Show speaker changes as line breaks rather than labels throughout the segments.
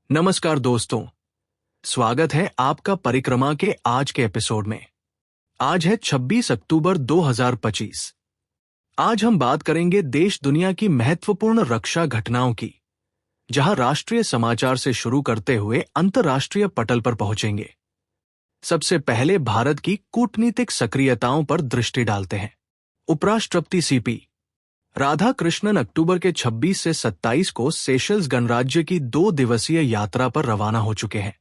नमस्कार दोस्तों, स्वागत है आपका परिक्रमा के आज के एपिसोड में। आज है 26 अक्टूबर 2025। आज हम बात करेंगे देश दुनिया की महत्वपूर्ण रक्षा घटनाओं की, जहां राष्ट्रीय समाचार से शुरू करते हुए अंतर्राष्ट्रीय पटल पर पहुंचेंगे। सबसे पहले भारत की कूटनीतिक सक्रियताओं पर दृष्टि डालते हैं। उपराष्ट्रपति सीपी राधाकृष्णन अक्टूबर के 26 से 27 को सेशल्स गणराज्य की 2 दिवसीय यात्रा पर रवाना हो चुके हैं,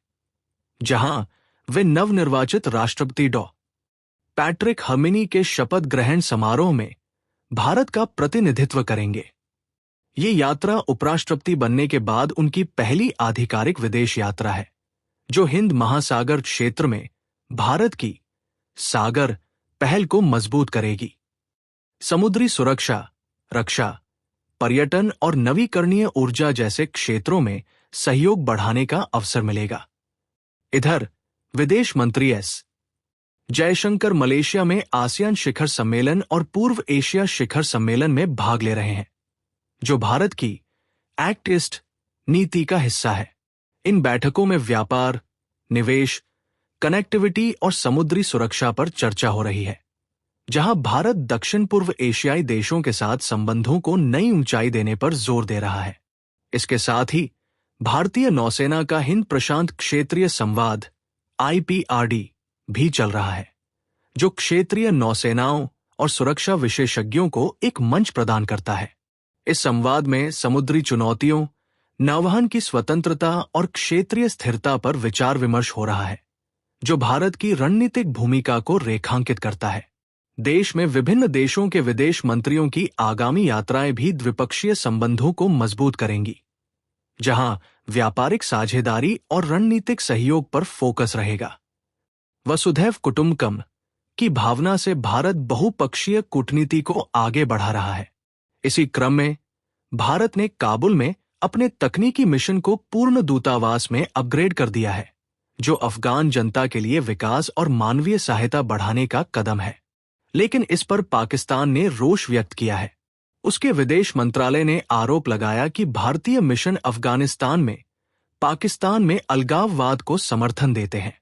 जहां वे नवनिर्वाचित राष्ट्रपति डॉ. पैट्रिक हर्मिनी के शपथ ग्रहण समारोह में भारत का प्रतिनिधित्व करेंगे। ये यात्रा उपराष्ट्रपति बनने के बाद उनकी पहली आधिकारिक विदेश यात्रा है, जो हिंद महासागर क्षेत्र में भारत की सागर पहल को मजबूत करेगी। समुद्री सुरक्षा, रक्षा, पर्यटन और नवीकरणीय ऊर्जा जैसे क्षेत्रों में सहयोग बढ़ाने का अवसर मिलेगा। इधर विदेश मंत्री एस जयशंकर मलेशिया में आसियान शिखर सम्मेलन और पूर्व एशिया शिखर सम्मेलन में भाग ले रहे हैं, जो भारत की एक्ट ईस्ट नीति का हिस्सा है। इन बैठकों में व्यापार, निवेश, कनेक्टिविटी और समुद्री सुरक्षा पर चर्चा हो रही है, जहां भारत दक्षिण पूर्व एशियाई देशों के साथ संबंधों को नई ऊंचाई देने पर जोर दे रहा है। इसके साथ ही भारतीय नौसेना का हिंद प्रशांत क्षेत्रीय संवाद IPRD भी चल रहा है, जो क्षेत्रीय नौसेनाओं और सुरक्षा विशेषज्ञों को एक मंच प्रदान करता है। इस संवाद में समुद्री चुनौतियों, नौवहन की स्वतंत्रता और क्षेत्रीय स्थिरता पर विचार विमर्श हो रहा है, जो भारत की रणनीतिक भूमिका को रेखांकित करता है। देश में विभिन्न देशों के विदेश मंत्रियों की आगामी यात्राएं भी द्विपक्षीय संबंधों को मजबूत करेंगी, जहां व्यापारिक साझेदारी और रणनीतिक सहयोग पर फोकस रहेगा। वसुधैव कुटुंबकम की भावना से भारत बहुपक्षीय कूटनीति को आगे बढ़ा रहा है। इसी क्रम में भारत ने काबुल में अपने तकनीकी मिशन को पूर्ण दूतावास में अपग्रेड कर दिया है, जो अफगान जनता के लिए विकास और मानवीय सहायता बढ़ाने का कदम है। लेकिन इस पर पाकिस्तान ने रोष व्यक्त किया है। उसके विदेश मंत्रालय ने आरोप लगाया कि भारतीय मिशन अफगानिस्तान में पाकिस्तान में अलगाववाद को समर्थन देते हैं।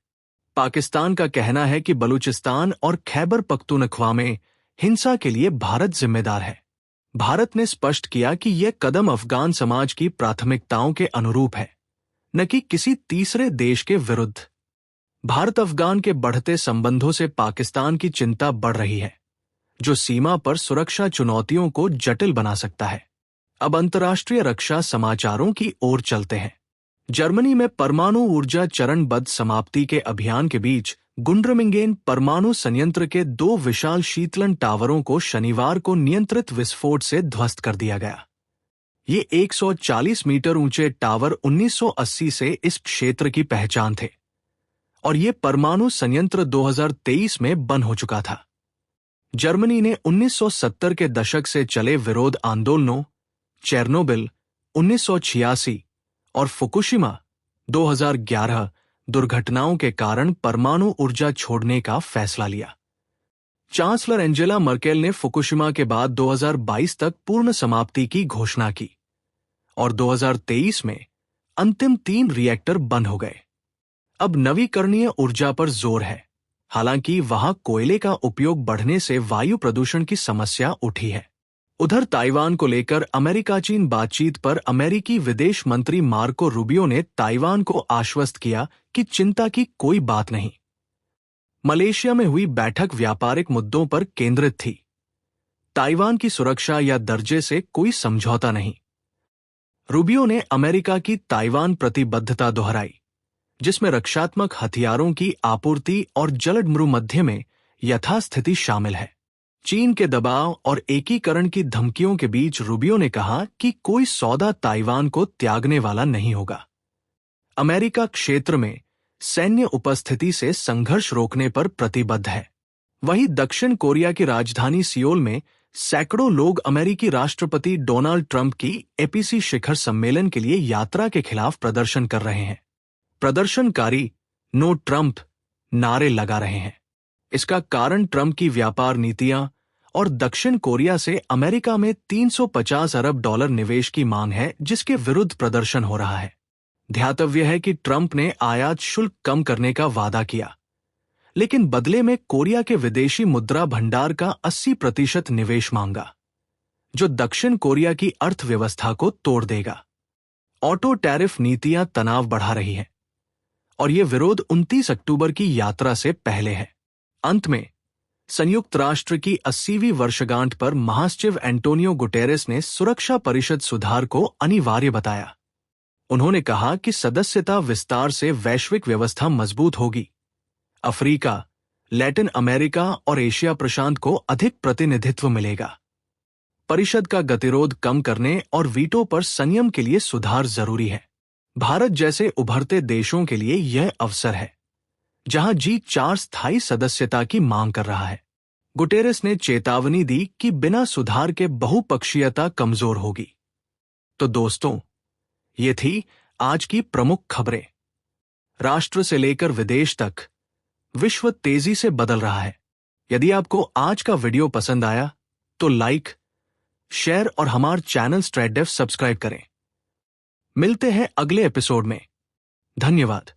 पाकिस्तान का कहना है कि बलूचिस्तान और खैबर पख्तूनख्वा में हिंसा के लिए भारत जिम्मेदार है। भारत ने स्पष्ट किया कि यह कदम अफगान समाज की प्राथमिकताओं के अनुरूप है, न कि किसी तीसरे देश के विरुद्ध। भारत अफगान के बढ़ते संबंधों से पाकिस्तान की चिंता बढ़ रही है, जो सीमा पर सुरक्षा चुनौतियों को जटिल बना सकता है। अब अंतर्राष्ट्रीय रक्षा समाचारों की ओर चलते हैं। जर्मनी में परमाणु ऊर्जा चरणबद्ध समाप्ति के अभियान के बीच गुंड्रमिंगेन परमाणु संयंत्र के 2 विशाल शीतलन टावरों को शनिवार को नियंत्रित विस्फोट से ध्वस्त कर दिया गया। ये 140 मीटर ऊंचे टावर 1980 से इस क्षेत्र की पहचान थे, और ये परमाणु संयंत्र 2023 में बंद हो चुका था। जर्मनी ने 1970 के दशक से चले विरोध आंदोलनों, चेरनोबिल 1986 और फुकुशिमा 2011 दुर्घटनाओं के कारण परमाणु ऊर्जा छोड़ने का फैसला लिया। चांसलर एंजेला मर्केल ने फुकुशिमा के बाद 2022 तक पूर्ण समाप्ति की घोषणा की, और 2023 में अंतिम 3 रिएक्टर बंद हो गए। अब नवीकरणीय ऊर्जा पर जोर है, हालांकि वहां कोयले का उपयोग बढ़ने से वायु प्रदूषण की समस्या उठी है। उधर ताइवान को लेकर अमेरिका चीन बातचीत पर अमेरिकी विदेश मंत्री मार्को रूबियो ने ताइवान को आश्वस्त किया कि चिंता की कोई बात नहीं। मलेशिया में हुई बैठक व्यापारिक मुद्दों पर केंद्रित थी। ताइवान की सुरक्षा या दर्जे से कोई समझौता नहीं। रूबियो ने अमेरिका की ताइवान प्रतिबद्धता दोहराई, जिसमें रक्षात्मक हथियारों की आपूर्ति और जलडमरू मध्य में यथास्थिति शामिल है। चीन के दबाव और एकीकरण की धमकियों के बीच रूबियो ने कहा कि कोई सौदा ताइवान को त्यागने वाला नहीं होगा। अमेरिका क्षेत्र में सैन्य उपस्थिति से संघर्ष रोकने पर प्रतिबद्ध है। वहीं दक्षिण कोरिया की राजधानी सियोल में सैकड़ों लोग अमेरिकी राष्ट्रपति डोनाल्ड ट्रंप की APEC शिखर सम्मेलन के लिए यात्रा के खिलाफ प्रदर्शन कर रहे हैं। प्रदर्शनकारी नो ट्रंप नारे लगा रहे हैं। इसका कारण ट्रंप की व्यापार नीतियां और दक्षिण कोरिया से अमेरिका में $350 अरब निवेश की मांग है, जिसके विरुद्ध प्रदर्शन हो रहा है। ध्यातव्य है कि ट्रंप ने आयात शुल्क कम करने का वादा किया, लेकिन बदले में कोरिया के विदेशी मुद्रा भंडार का 80% निवेश मांगा, जो दक्षिण कोरिया की अर्थव्यवस्था को तोड़ देगा। ऑटो टैरिफ नीतियां तनाव बढ़ा रही हैं, और ये विरोध 29 अक्टूबर की यात्रा से पहले है। अंत में संयुक्त राष्ट्र की 80वीं वर्षगांठ पर महासचिव एंटोनियो गुटेरेस ने सुरक्षा परिषद सुधार को अनिवार्य बताया। उन्होंने कहा कि सदस्यता विस्तार से वैश्विक व्यवस्था मजबूत होगी, अफ्रीका, लैटिन अमेरिका और एशिया प्रशांत को अधिक प्रतिनिधित्व मिलेगा। परिषद का गतिरोध कम करने और वीटो पर संयम के लिए सुधार जरूरी है। भारत जैसे उभरते देशों के लिए यह अवसर है, जहां G4 स्थायी सदस्यता की मांग कर रहा है। गुटेरेस ने चेतावनी दी कि बिना सुधार के बहुपक्षीयता कमजोर होगी। तो दोस्तों, ये थी आज की प्रमुख खबरें। राष्ट्र से लेकर विदेश तक विश्व तेजी से बदल रहा है। यदि आपको आज का वीडियो पसंद आया तो लाइक, शेयर और हमारे चैनल स्ट्रैटडेव सब्सक्राइब करें। मिलते हैं अगले एपिसोड में। धन्यवाद।